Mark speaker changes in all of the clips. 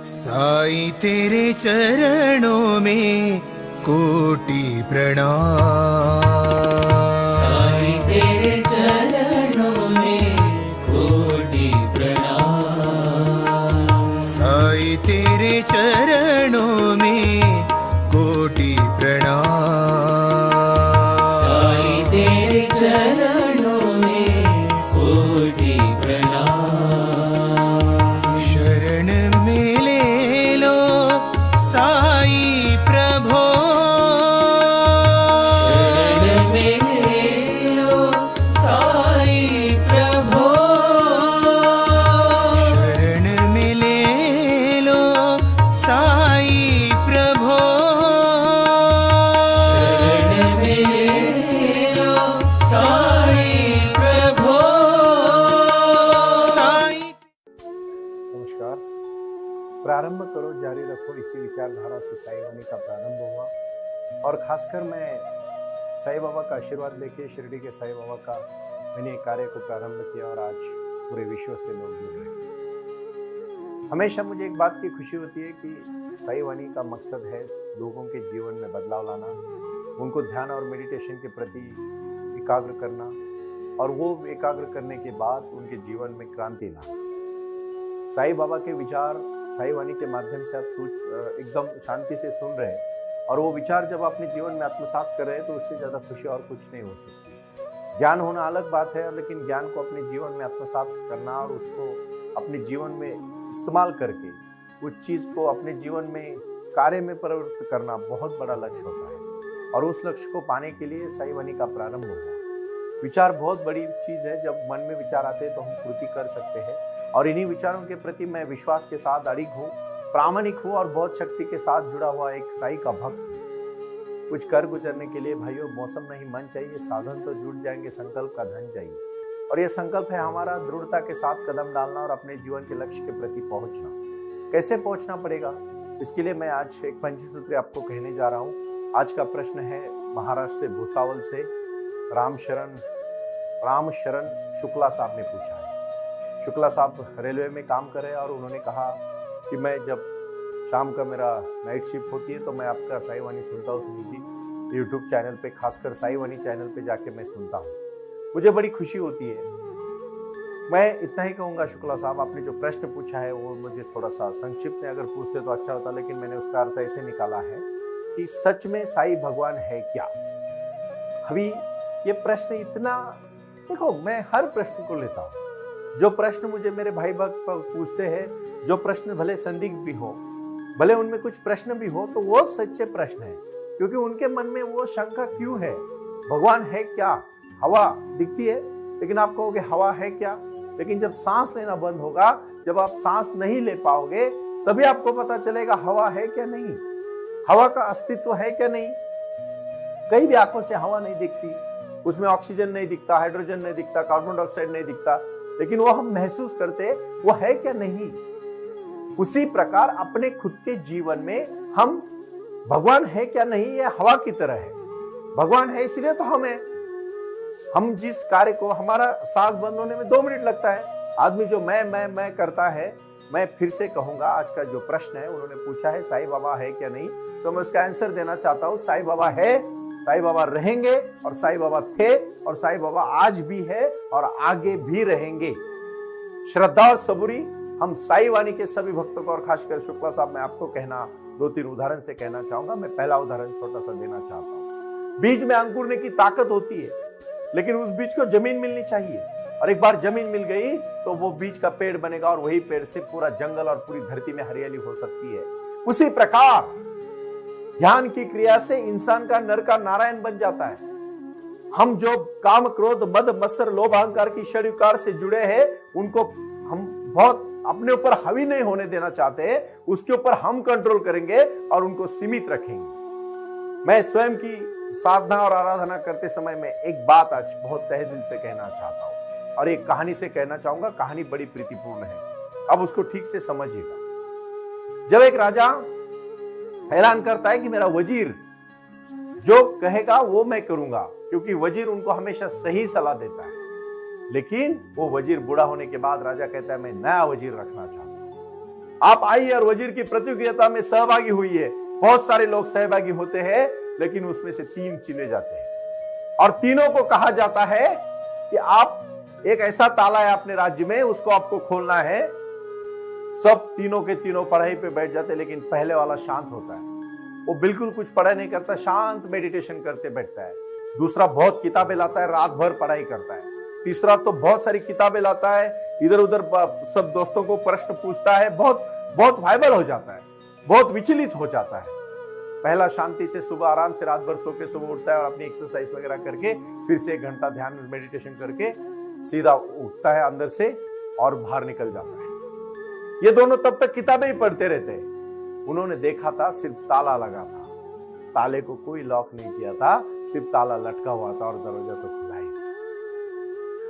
Speaker 1: साईं तेरे चरणों में कोटि प्रणाम।
Speaker 2: साईं तेरे चरणों में कोटि प्रणाम।
Speaker 1: साईं तेरे चरणों में कोटि प्रणाम।
Speaker 2: साईं तेरे चरणों में कोटि प्रणाम।
Speaker 1: शरण में ले लो साईं प्रभो।
Speaker 2: शरण में ले लो साईं प्रभो।
Speaker 1: शरण में ले लो साईं प्रभो।
Speaker 2: शरण में ले लो साईं प्रभो।
Speaker 1: साईं
Speaker 3: नमस्कार। प्रारंभ करो जारी रखो, इसी विचारधारा से साईं वाणी का प्रारंभ हुआ और खासकर मैं साईं बाबा का आशीर्वाद लेके शिरडी के साईं बाबा का मैंने कार्य को प्रारंभ किया और आज पूरे विश्व से लोग जुड़ रहे हैं। हमेशा मुझे एक बात की खुशी होती है कि साईं वाणी का मकसद है लोगों के जीवन में बदलाव लाना, उनको ध्यान और मेडिटेशन के प्रति एकाग्र करना और वो एकाग्र करने के बाद उनके जीवन में क्रांति लाना। साईं बाबा के विचार साईं वाणी के माध्यम से आप एकदम शांति से सुन रहे हैं और वो विचार जब अपने जीवन में आत्मसात कर रहे हैं तो उससे ज़्यादा खुशी और कुछ नहीं हो सकती। ज्ञान होना अलग बात है, लेकिन ज्ञान को अपने जीवन में आत्मसात करना और उसको अपने जीवन में इस्तेमाल करके उस चीज़ को अपने जीवन में कार्य में परिवर्तित करना बहुत बड़ा लक्ष्य होता है और उस लक्ष्य को पाने के लिए साईं वाणी का प्रारंभ हुआ। विचार बहुत बड़ी चीज़ है। जब मन में विचार आते हैं तो हम पूर्ति कर सकते हैं और इन्हीं विचारों के प्रति मैं विश्वास के साथ अड़िग हूँ, प्रामाणिक हूँ और बहुत शक्ति के साथ जुड़ा हुआ एक साईं का भक्त। कुछ कर गुजरने के लिए भाइयों मौसम नहीं मन चाहिए, साधन तो जुड़ जाएंगे, संकल्प का धन चाहिए। और ये संकल्प है हमारा दृढ़ता के साथ कदम डालना और अपने जीवन के लक्ष्य के प्रति पहुंचना। कैसे पहुंचना पड़ेगा, इसके लिए मैं आज एक पंचसूत्री आपको कहने जा रहा हूँ। आज का प्रश्न है महाराष्ट्र से भुसावल से राम शरण शुक्ला साहब ने पूछा है। शुक्ला साहब रेलवे में काम कर रहे हैं और उन्होंने कहा कि मैं जब शाम का मेरा नाइट शिफ्ट होती है तो मैं आपका साईं वाणी सुनता हूँ सुनील जी, यूट्यूब चैनल पे, खासकर साईं वाणी चैनल पे जाके मैं सुनता हूँ, मुझे बड़ी खुशी होती है। मैं इतना ही कहूँगा शुक्ला साहब, आपने जो प्रश्न पूछा है वो मुझे थोड़ा सा संक्षिप्त में अगर पूछते तो अच्छा होता, लेकिन मैंने उसका अर्थ ऐसे निकाला है कि सच में साईं भगवान है क्या। अभी ये प्रश्न इतना, देखो मैं हर प्रश्न को लेता हूँ, जो प्रश्न मुझे मेरे भाई भक्त पूछते हैं, जो प्रश्न भले संदिग्ध भी हो, भले उनमें कुछ प्रश्न भी हो, तो वो सच्चे प्रश्न है, क्योंकि उनके मन में वो शंका क्यों है, भगवान है क्या। हवा दिखती है लेकिन आप कहोगे हवा है क्या, लेकिन जब सांस लेना बंद होगा, जब आप सांस नहीं ले पाओगे, तभी आपको पता चलेगा हवा है क्या नहीं, हवा का अस्तित्व है क्या नहीं। कई भी आंखों से हवा नहीं दिखती, उसमें ऑक्सीजन नहीं दिखता, हाइड्रोजन नहीं दिखता, कार्बन डाइऑक्साइड नहीं दिखता, लेकिन वो हम महसूस करते वो है क्या नहीं। उसी प्रकार अपने खुद के जीवन में हम भगवान है क्या नहीं, ये हवा की तरह है। भगवान है इसलिए तो हम जिस कार्य को, हमारा सांस बंद होने में 2 मिनट लगता है। आदमी जो मैं करता है, मैं फिर से कहूंगा, आज का जो प्रश्न है उन्होंने पूछा है साईं बाबा है क्या नहीं, तो मैं उसका आंसर देना चाहता हूं। साईं बाबा है, साईं बाबा रहेंगे और साईं बाबा थे और साईं बाबा आज भी है और आगे भी रहेंगे। श्रद्धा और सबूरी हम साईं वाणी के सभी भक्तों को और खासकर शुक्ला साहब, मैं आपको कहना 2-3 उदाहरण से कहना चाहूंगा। मैं पहला उदाहरण छोटा सा देना चाहता हूं। बीज में अंकुरने की ताकत होती है, लेकिन उस बीज को जमीन मिलनी चाहिए, और एक बार जमीन मिल गई तो वो बीज का पेड़ बनेगा और वही पेड़ से पूरा जंगल और पूरी धरती में हरियाली हो सकती है। उसी प्रकार ध्यान की क्रिया से इंसान का नर का नारायण बन जाता है। हम जो काम क्रोध मद मत्सर लोभ अहंकार की षड विकार से जुड़े हैं, उनको हम बहुत अपने ऊपर हावी नहीं होने देना चाहते, उसके ऊपर हम कंट्रोल करेंगे और उनको सीमित रखेंगे। मैं स्वयं की साधना और आराधना करते समय में एक बात आज बहुत तहे दिल से कहना चाहता हूं और एक कहानी से कहना चाहूंगा। कहानी बड़ी प्रीतिपूर्ण है, अब उसको ठीक से समझिएगा। जब एक राजा ऐलान करता है कि मेरा वजीर जो कहेगा वो मैं करूंगा, क्योंकि वजीर उनको हमेशा सही सलाह देता है, लेकिन वो वजीर बूढ़ा होने के बाद राजा कहता है मैं नया वजीर रखना चाहता हूं। आप आई और वजीर की प्रतियोगिता में सहभागी हुई है, बहुत सारे लोग सहभागी होते हैं, लेकिन उसमें से 3 चुने जाते हैं और तीनों को कहा जाता है कि आप एक ऐसा ताला है अपने राज्य में, उसको आपको खोलना है। सब तीनों के तीनों पढ़ाई पे बैठ जाते, लेकिन पहले वाला शांत होता है, वो बिल्कुल कुछ पढ़ाई नहीं करता, शांत मेडिटेशन करते बैठता है। दूसरा बहुत किताबें लाता है, रात भर पढ़ाई करता है। तीसरा तो बहुत सारी किताबें लाता है, इधर उधर सब दोस्तों को प्रश्न पूछता है, बहुत वाइबल हो जाता है, बहुत विचलित हो जाता है। पहला शांति से सुबह आराम से रात भर सो के सुबह उठता है और अपनी एक्सरसाइज वगैरह करके फिर से 1 घंटा ध्यान मेडिटेशन करके सीधा उठता है अंदर से और बाहर निकल जाता है। ये दोनों तब तक किताबें ही पढ़ते रहते हैं। उन्होंने देखा था सिर्फ ताला लगा था, ताले को कोई लॉक नहीं किया था, सिर्फ ताला लटका हुआ था और दरवाजा तो खुला ही था।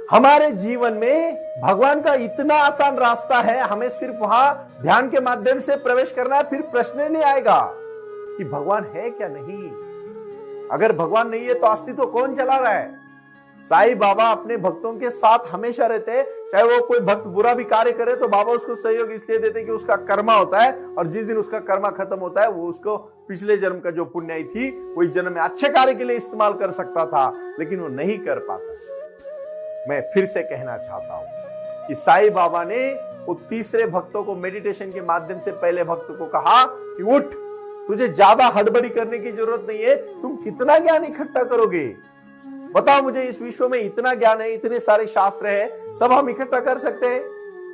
Speaker 3: हमारे जीवन में भगवान का इतना आसान रास्ता है, हमें सिर्फ वहां ध्यान के माध्यम से प्रवेश करना है, फिर प्रश्न नहीं आएगा कि भगवान है क्या नहीं। अगर भगवान नहीं है तो अस्तित्व कौन चला रहा है? साईं बाबा अपने भक्तों के साथ हमेशा रहते हैं। चाहे वो कोई भक्त बुरा भी कार्य करे तो बाबा उसको सहयोग इसलिए देते कि उसका कर्मा होता है, और जिस दिन उसका कर्मा खत्म होता है वो उसको पिछले जन्म का जो पुण्याई थी वो इस जन्म में अच्छे कार्य के लिए इस्तेमाल कर सकता था, लेकिन वो नहीं कर पाता। मैं फिर से कहना चाहता हूं कि साईं बाबा ने वो तीसरे भक्तों को मेडिटेशन के माध्यम से पहले भक्त को कहा कि उठ, तुझे ज्यादा हड़बड़ी करने की जरूरत नहीं है, तुम कितना ज्ञान इकट्ठा करोगे? बताओ मुझे, इस विश्व में इतना ज्ञान है, इतने सारे शास्त्र है, सब हम इकट्ठा कर सकते हैं।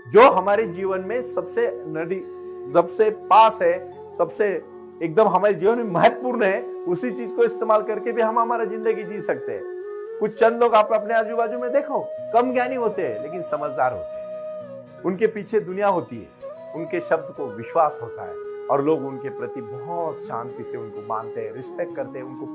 Speaker 3: जो हमारे जीवन में सबसे पास है, सबसे एकदम हमारे जीवन में महत्वपूर्ण है, उसी चीज को इस्तेमाल करके भी हम हमारा जिंदगी जी सकते हैं। कुछ चंद लोग आप अपने आजू बाजू में देखो, कम ज्ञानी होते हैं लेकिन समझदार होते हैं। उनके पीछे दुनिया होती है, उनके शब्द को विश्वास होता है और लोग उनके प्रति बहुत शांति से उनको मानते हैं, रिस्पेक्ट करते हैं, उनको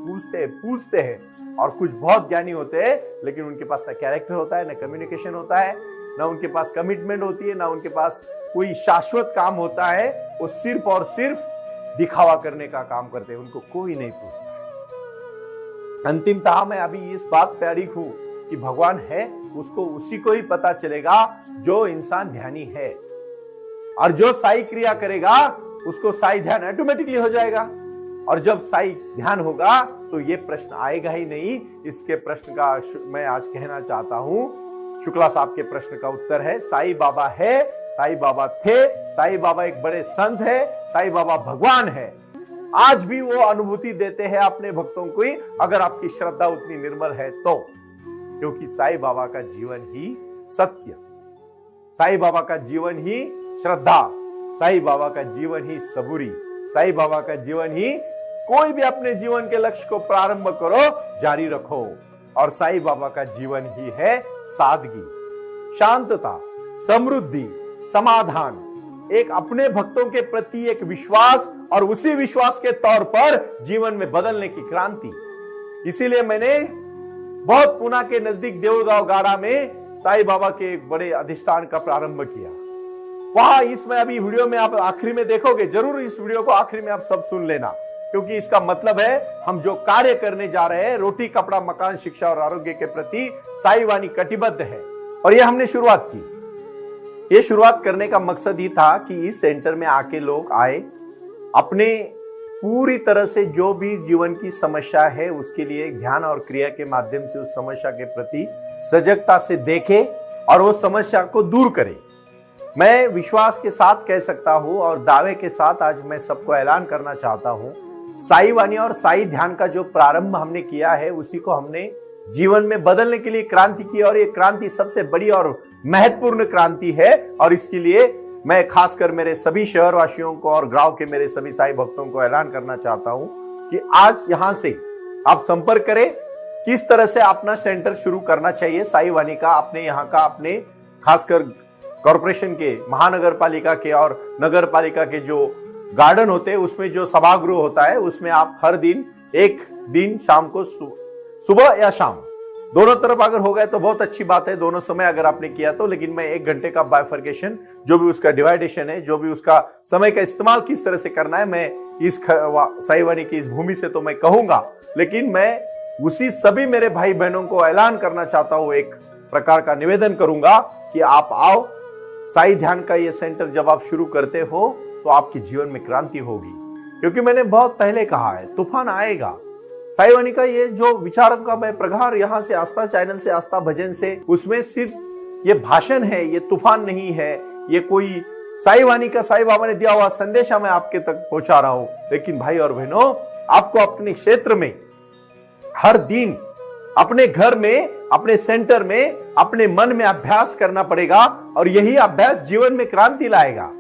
Speaker 3: पूछते हैं। और कुछ बहुत ज्ञानी होते हैं लेकिन उनके पास ना कैरेक्टर होता है, ना कम्युनिकेशन होता है, ना उनके पास कमिटमेंट होती है, ना उनके पास कोई शाश्वत काम होता है। वो सिर्फ और सिर्फ दिखावा करने का काम करते हैं, उनको कोई नहीं पूछता है। अंतिमतः मैं अभी इस बात पे अड़िग हूं कि भगवान है, उसको उसी को ही पता चलेगा जो इंसान ध्यानी है, और जो साई क्रिया करेगा उसको साई ध्यान ऑटोमेटिकली हो जाएगा। और जब साई ध्यान होगा तो ये प्रश्न आएगा ही नहीं। इसके प्रश्न का मैं आज कहना चाहता हूं, शुक्ला साहब के प्रश्न का उत्तर है साईं बाबा है, साईं बाबा थे, साईं बाबा एक बड़े संत है, साईं बाबा भगवान है। आज भी वो अनुभूति देते हैं अपने भक्तों को ही, अगर आपकी श्रद्धा उतनी निर्मल है तो, क्योंकि साईं बाबा का जीवन ही सत्य, साईं बाबा का जीवन ही श्रद्धा, साईं बाबा का जीवन ही सबूरी, साईं बाबा का जीवन ही कोई भी अपने जीवन के लक्ष्य को प्रारंभ करो, जारी रखो। और साईं बाबा का जीवन ही है सादगी, शांतता, समृद्धि, समाधान, एक अपने भक्तों के प्रति एक विश्वास और उसी विश्वास के तौर पर जीवन में बदलने की क्रांति। इसीलिए मैंने बहुत पुणे के नजदीक देऊळगांव गाड़ा में साईं बाबा के एक बड़े अधिष्ठान का प्रारंभ किया। वहां इसमें अभी वीडियो में आप आखिरी में देखोगे, जरूर इस वीडियो को आखिरी में आप सब सुन लेना, क्योंकि इसका मतलब है हम जो कार्य करने जा रहे हैं, रोटी कपड़ा मकान शिक्षा और आरोग्य के प्रति साईं वाणी कटिबद्ध है। और ये हमने शुरुआत की। ये शुरुआत करने का मकसद ही था कि इस सेंटर में आके लोग आए, अपने पूरी तरह से जो भी जीवन की समस्या है उसके लिए ध्यान और क्रिया के माध्यम से उस समस्या के प्रति सजगता से देखे और वो समस्या को दूर करे। मैं विश्वास के साथ कह सकता हूं और दावे के साथ आज मैं सबको ऐलान करना चाहता हूं, साईं वाणी और साईं ध्यान का जो प्रारंभ हमने किया है उसी को हमने जीवन में बदलने के लिए क्रांति की, और ये क्रांति सबसे बड़ी और महत्वपूर्ण क्रांति है। और इसके लिए मैं खासकर मेरे सभी शहरवासियों को और गांव के मेरे सभी साईं भक्तों को ऐलान करना चाहता हूं कि आज यहां से आप संपर्क करें, किस तरह से अपना सेंटर शुरू करना चाहिए साईं वाणी का, अपने यहाँ का, अपने खासकर कॉर्पोरेशन के, महानगर पालिका के और नगर पालिका के जो गार्डन होते हैं उसमें जो सभागृह होता है उसमें आप हर दिन एक दिन शाम को सुबह या शाम दोनों तरफ अगर हो गए तो बहुत अच्छी बात है, दोनों समय अगर आपने किया तो। लेकिन मैं 1 घंटे का बाइफर्केशन, जो भी उसका डिवाइडेशन है, जो भी उसका समय का इस्तेमाल किस तरह से करना है, मैं इस साईं वाणी की इस भूमि से तो मैं कहूंगा, लेकिन मैं उसी सभी मेरे भाई बहनों को ऐलान करना चाहता हूं, एक प्रकार का निवेदन करूंगा कि आप आओ, साई ध्यान का ये सेंटर जब आप शुरू करते हो तो आपके जीवन में क्रांति होगी, क्योंकि मैंने बहुत पहले कहा है तूफान आएगा। साई वाणी का ये जो विचारों का मैं प्रगार यहाँ से आस्था चैनल से, आस्था भजन से, उसमें सिर्फ ये भाषण है, ये तूफान नहीं है, ये कोई साई वाणी का साई बाबा ने दिया हुआ संदेशा मैं आपके तक पहुंचा रहा हूं। लेकिन भाई और बहनों, आपको अपने क्षेत्र में हर दिन अपने घर में, अपने सेंटर में, अपने मन में अभ्यास करना पड़ेगा, और यही अभ्यास जीवन में क्रांति लाएगा।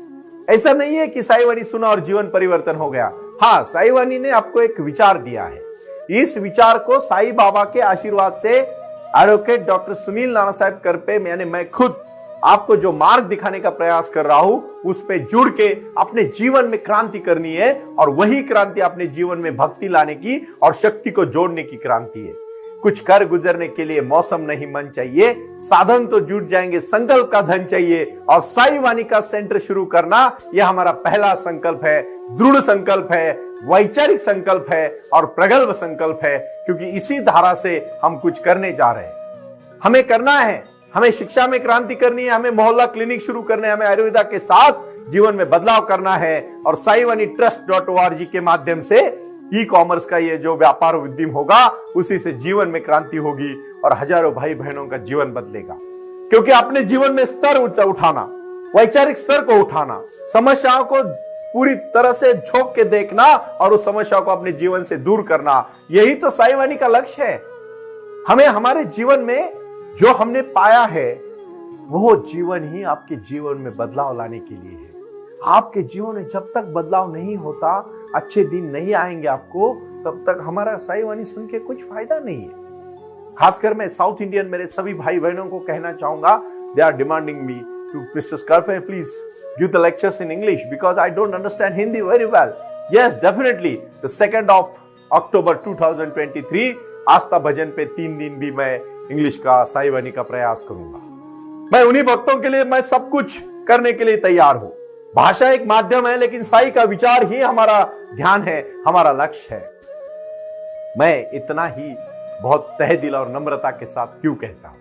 Speaker 3: ऐसा नहीं है कि साई वाणी सुना और जीवन परिवर्तन हो गया। हाँ, साई वाणी ने आपको एक विचार दिया है। इस विचार को साई बाबा के आशीर्वाद से एडवोकेट डॉक्टर सुनील नाना साहब करपे, यानी मैं खुद आपको जो मार्ग दिखाने का प्रयास कर रहा हूं, उस पे जुड़ के अपने जीवन में क्रांति करनी है, और वही क्रांति अपने जीवन में भक्ति लाने की और शक्ति को जोड़ने की क्रांति है। कुछ कर गुजरने के लिए मौसम नहीं मन चाहिए, साधन तो जुट जाएंगे, संकल्प का धन चाहिए। और साई वाणी का सेंटर शुरू करना यह हमारा पहला संकल्प है, दृढ़ संकल्प है, वैचारिक संकल्प है और प्रगल्भ संकल्प है, क्योंकि इसी धारा से हम कुछ करने जा रहे हैं। हमें करना है, हमें शिक्षा में क्रांति करनी है, हमें मोहल्ला क्लिनिक शुरू करने हैं, हमें आयुर्वेदा के साथ जीवन में बदलाव करना है। और साई वाणी trust.org के माध्यम से ई कॉमर्स का ये जो व्यापार उद्यम होगा, उसी से जीवन में क्रांति होगी और हजारों भाई बहनों का जीवन बदलेगा। क्योंकि अपने जीवन में स्तर उठाना, वैचारिक स्तर को उठाना, समस्याओं को पूरी तरह से झोंक के देखना और उस समस्या को अपने जीवन से दूर करना, यही तो साई वाणी का लक्ष्य है। हमें हमारे जीवन में जो हमने पाया है, वो जीवन ही आपके जीवन में बदलाव लाने के लिए है। आपके जीवन में जब तक बदलाव नहीं होता, अच्छे दिन नहीं आएंगे आपको, तब तक हमारा साई वाणी सुन के कुछ फायदा नहीं है। खासकर मैं साउथ इंडियन मेरे सभी भाई बहनों को कहना चाहूंगा, they are demanding me to mister Scarfe please give the lectures in English because I don't understand Hindi very well. Yes, definitely. The 2nd of October 2023 आस्था भजन पे 3 दिन भी मैं इंग्लिश का साई वाणी का प्रयास करूंगा। मैं उन्हीं भक्तों के लिए मैं सब कुछ करने के लिए तैयार हूं। भाषा एक माध्यम है, लेकिन साई का विचार ही हमारा ध्यान है, हमारा लक्ष्य है। मैं इतना ही बहुत तहे दिल और नम्रता के साथ क्यों कहता हूं?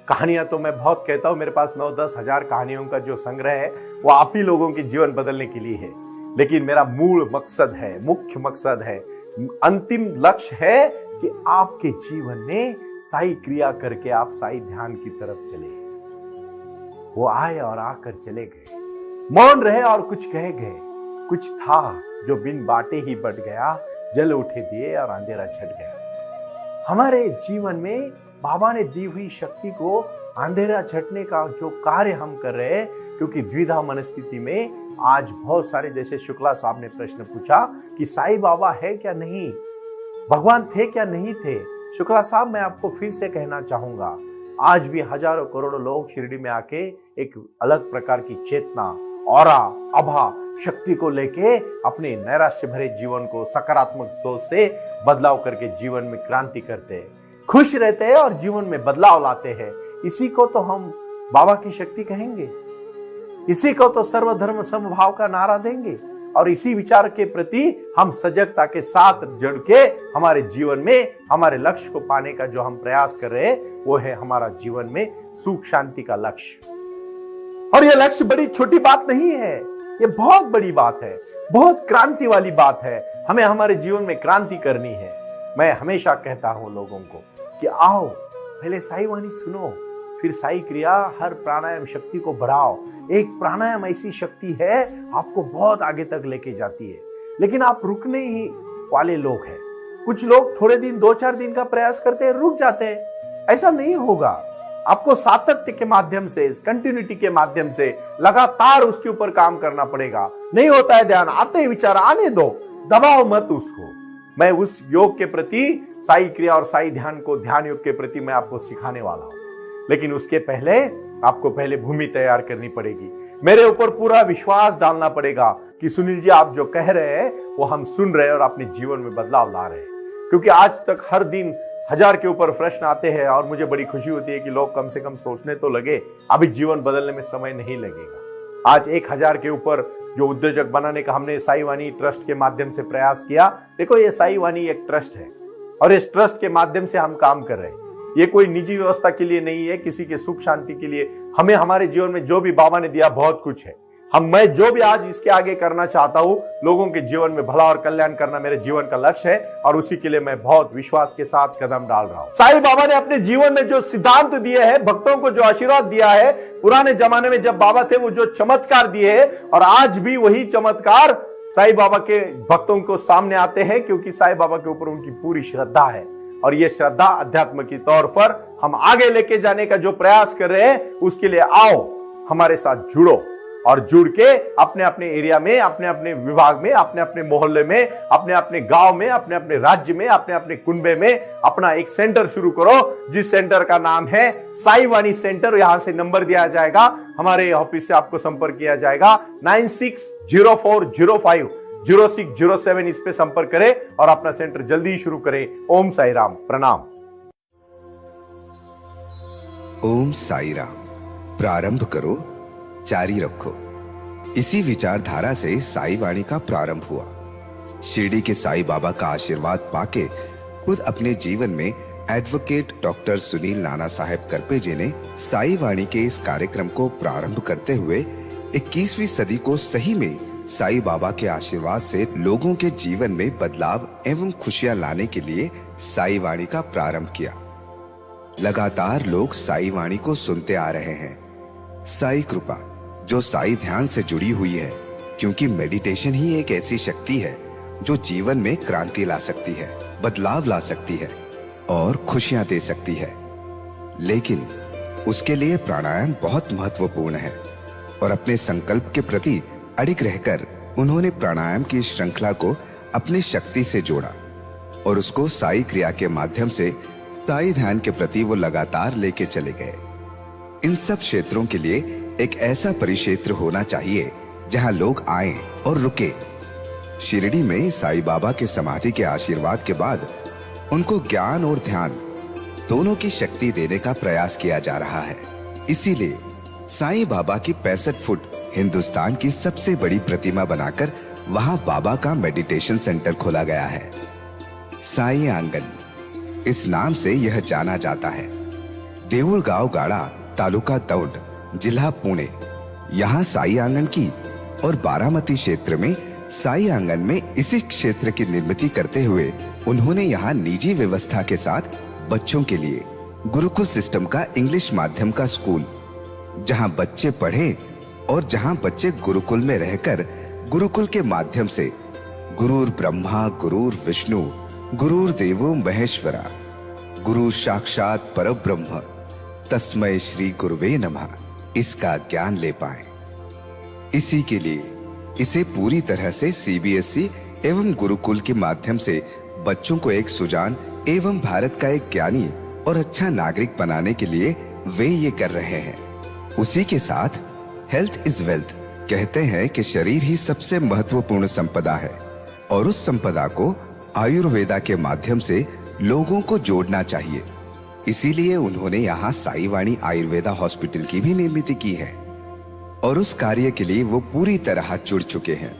Speaker 3: कहानियां तो मैं बहुत कहता हूं, मेरे पास 9-10 हजार कहानियों का जो संग्रह है वो आप ही लोगों के जीवन बदलने के लिए है। लेकिन मेरा मूल मकसद है, मुख्य मकसद है, अंतिम लक्ष्य है कि आपके जीवन में साई क्रिया करके आप साई ध्यान की तरफ चले। वो आए और आकर चले गए, मौन रहे और कुछ कह गए। कुछ था जो बिन बाटे ही बढ़ गया, जल उठे दिए और अंधेरा छट गया। हमारे जीवन में बाबा ने दी हुई शक्ति को अंधेरा छटने का जो कार्य हम कर रहे हैं, क्योंकि द्विधा मनस्थिति में आज बहुत सारे, जैसे शुक्ला साहब ने प्रश्न पूछा कि साई बाबा है क्या नहीं, भगवान थे क्या नहीं थे। शुक्ला साहब, मैं आपको फिर से कहना चाहूंगा, आज भी हजारों करोड़ों लोग शिरडी में आके एक अलग प्रकार की चेतना, औरा, आभा, शक्ति को लेके अपने नैराश्य भरे जीवन को सकारात्मक सोच से बदलाव करके जीवन में क्रांति करते हैं, खुश रहते हैं और जीवन में बदलाव लाते हैं। इसी को तो हम बाबा की शक्ति कहेंगे, इसी को तो सर्वधर्म समभाव का नारा देंगे। और इसी विचार के प्रति हम सजगता के साथ जुड़ के हमारे जीवन में हमारे लक्ष्य को पाने का जो हम प्रयास कर रहे हैं, वो है हमारा जीवन में सुख शांति का लक्ष्य। और यह लक्ष्य बड़ी छोटी बात नहीं है, ये बहुत बड़ी बात है, बहुत क्रांति वाली बात है। हमें हमारे जीवन में क्रांति करनी है। मैं हमेशा कहता हूं लोगों को कि आओ पहले साई वाणी सुनो, फिर साई क्रिया, हर प्राणायाम शक्ति को बढ़ाओ। एक प्राणायाम ऐसी शक्ति है आपको बहुत आगे तक लेके जाती है, लेकिन आप रुकने ही वाले लोग हैं। कुछ लोग थोड़े दिन, 2-4 दिन का प्रयास करते हैं, रुक जाते हैं। ऐसा नहीं होगा। आपको सातत्य के माध्यम से, कंटिन्यूटी के माध्यम से लगातार उसके ऊपर काम करना पड़ेगा। नहीं होता है ध्यान, आते ही विचार आने दो, दबाओ मत उसको। मैं उस योग के प्रति, साई क्रिया और साई ध्यान को, ध्यान योग के प्रति मैं आपको सिखाने वाला हूं। लेकिन उसके पहले आपको पहले भूमि तैयार करनी पड़ेगी। मेरे ऊपर पूरा विश्वास डालना पड़ेगा कि सुनील जी, आप जो कह रहे हैं वो हम सुन रहे हैं और अपने जीवन में बदलाव ला रहे हैं। क्योंकि आज तक हर दिन 1000 के ऊपर प्रश्न आते हैं और मुझे बड़ी खुशी होती है कि लोग कम से कम सोचने तो लगे। अभी जीवन बदलने में समय नहीं लगेगा। आज 1000 के ऊपर जो उद्योजक बनाने का हमने साई वाणी ट्रस्ट के माध्यम से प्रयास किया। देखो, ये साई वाणी एक ट्रस्ट है और इस ट्रस्ट के माध्यम से हम काम कर रहे हैं।
Speaker 4: ये कोई निजी व्यवस्था के लिए नहीं है, किसी के सुख शांति के लिए। हमें हमारे जीवन में जो भी बाबा ने दिया बहुत कुछ है। मैं जो भी आज इसके आगे करना चाहता हूं, लोगों के जीवन में भला और कल्याण करना मेरे जीवन का लक्ष्य है और उसी के लिए मैं बहुत विश्वास के साथ कदम डाल रहा हूं। साईं बाबा ने अपने जीवन में जो सिद्धांत दिए हैं, भक्तों को जो आशीर्वाद दिया है, पुराने जमाने में जब बाबा थे वो जो चमत्कार दिए हैं, और आज भी वही चमत्कार साईं बाबा के भक्तों को सामने आते हैं, क्योंकि साईं बाबा के ऊपर उनकी पूरी श्रद्धा है। और ये श्रद्धा अध्यात्म के तौर पर हम आगे लेके जाने का जो प्रयास कर रहे हैं, उसके लिए आओ हमारे साथ जुड़ो और जुड़ के अपने अपने एरिया में, अपने अपने विभाग में, अपने अपने मोहल्ले में, अपने अपने गांव में, अपने अपने राज्य में, अपने अपने कुनबे में अपना एक सेंटर शुरू करो, जिस सेंटर का नाम है साई वाणी सेंटर। यहां से नंबर दिया जाएगा, हमारे ऑफिस से आपको संपर्क किया जाएगा। 9604050607 इस पे संपर्क करें और अपना सेंटर जल्दी ही शुरू करें। ओम साई राम, प्रणाम।
Speaker 5: ओम साई राम। प्रारंभ करो, जारी रखो। इसी विचारधारा से साई वाणी का प्रारंभ हुआ। शिरडी के साई बाबा का आशीर्वाद पाके खुद अपने जीवन में एडवोकेट डॉक्टर सुनील नाना साहेब करपे जी ने साई वाणी के इस कार्यक्रम को प्रारंभ करते हुए 21वीं सदी को सही में साई बाबा के आशीर्वाद से लोगों के जीवन में बदलाव एवं खुशियां लाने के लिए साई वाणी का प्रारंभ किया। लगातार लोग साई वाणी को सुनते आ रहे हैं। साई कृपा जो साई ध्यान से जुड़ी हुई है, क्योंकि मेडिटेशन ही एक ऐसी शक्ति है जो जीवन में क्रांति ला सकती है, बदलाव ला सकती है और खुशियां दे सकती है। लेकिन उसके लिए प्राणायाम बहुत महत्वपूर्ण है और अपने संकल्प के प्रति अडिग रहकर उन्होंने प्राणायाम की श्रृंखला को अपनी शक्ति से जोड़ा और उसको साई क्रिया के माध्यम से साई ध्यान के प्रति वो लगातार लेके चले गए। इन सब क्षेत्रों के लिए एक ऐसा परिक्षेत्र होना चाहिए जहां लोग आएं और रुके। शिरडी में साईं बाबा के समाधि के आशीर्वाद के बाद उनको ज्ञान और ध्यान दोनों की शक्ति देने का प्रयास किया जा रहा है। इसीलिए साईं बाबा की 65 फुट हिंदुस्तान की सबसे बड़ी प्रतिमा बनाकर वहां बाबा का मेडिटेशन सेंटर खोला गया है। साई आंगन इस नाम से यह जाना जाता है। देऊळगाव गाड़ा, तालुका दौंड, जिला पुणे, यहाँ साई आंगन की और बारामती क्षेत्र में साई आंगन में इसी क्षेत्र की निर्मित करते हुए उन्होंने यहाँ निजी व्यवस्था के साथ बच्चों के लिए गुरुकुल सिस्टम का इंग्लिश माध्यम का स्कूल, जहाँ बच्चे पढ़े और जहाँ बच्चे गुरुकुल में रहकर गुरुकुल के माध्यम से गुरुर ब्रह्मा गुरुर विष्णु गुरुर देवो महेश्वरा गुरु साक्षात परब्रह्म तस्मै श्री गुरुवे नमः इसका ज्ञान ले पाएं। इसी के लिए इसे पूरी तरह से सीबीएसई एवं गुरुकुल के माध्यम से बच्चों को एक सुजान एवं भारत का एक ज्ञानी और अच्छा नागरिक बनाने के लिए वे ये कर रहे हैं। उसी के साथ हेल्थ इज वेल्थ कहते हैं कि शरीर ही सबसे महत्वपूर्ण संपदा है और उस संपदा को आयुर्वेदा के माध्यम से लोगों को जोड़ना चाहिए। इसीलिए उन्होंने यहाँ साई वाणी आयुर्वेदा हॉस्पिटल की भी निर्मित की है और उस कार्य के लिए वो पूरी तरह जुड़ चुके हैं।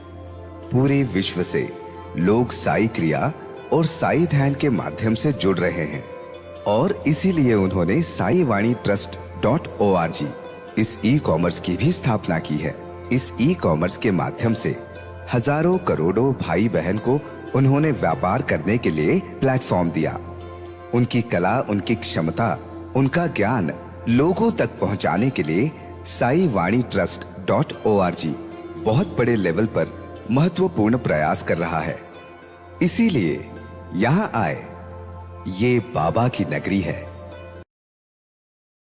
Speaker 5: पूरे विश्व से लोग साई क्रिया और साई ध्यान के माध्यम से जुड़ रहे हैं और इसीलिए उन्होंने साई वाणी trust.org इस ई कॉमर्स की भी स्थापना की है। इस ई कॉमर्स के माध्यम से हजारों करोड़ों भाई बहन को उन्होंने व्यापार करने के लिए प्लेटफॉर्म दिया। उनकी कला, उनकी क्षमता, उनका ज्ञान लोगों तक पहुंचाने के लिए साई वाणी trust.org बहुत बड़े लेवल पर महत्वपूर्ण प्रयास कर रहा है। इसीलिए यहाँ आए, ये बाबा की नगरी है।